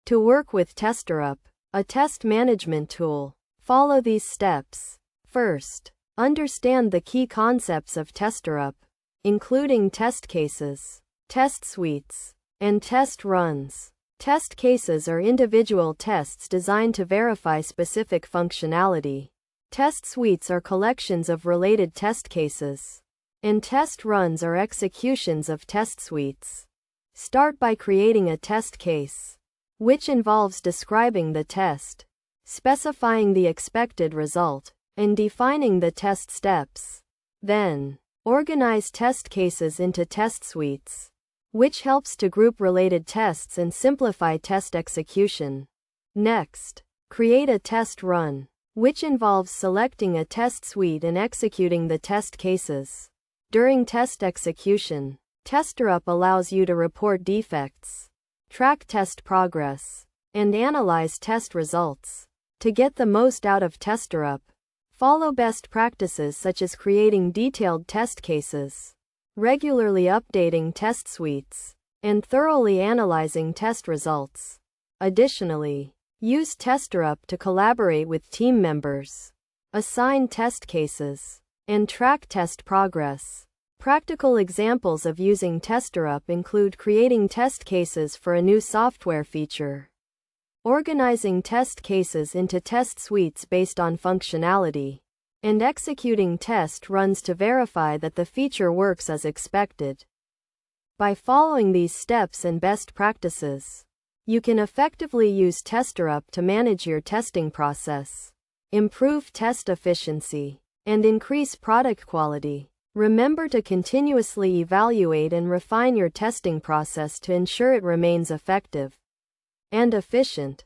To work with Testerup, a test management tool. Follow these steps. First, understand the key concepts of Testerup, including test cases, test suites, and test runs. Test cases are individual tests designed to verify specific functionality. Test suites are collections of related test cases, and test runs are executions of test suites. Start by creating a test case, which involves describing the test, specifying the expected result, and defining the test steps. Then, organize test cases into test suites, which helps to group related tests and simplify test execution. Next, create a test run, which involves selecting a test suite and executing the test cases. During test execution, Testerup allows you to report defects, track test progress, and analyze test results. To get the most out of Testerup, follow best practices such as creating detailed test cases, regularly updating test suites, and thoroughly analyzing test results. Additionally, use Testerup to collaborate with team members, assign test cases, and track test progress. Practical examples of using Testerup include creating test cases for a new software feature, organizing test cases into test suites based on functionality, and executing test runs to verify that the feature works as expected. By following these steps and best practices, you can effectively use Testerup to manage your testing process, improve test efficiency, and increase product quality. Remember to continuously evaluate and refine your testing process to ensure it remains effective and efficient.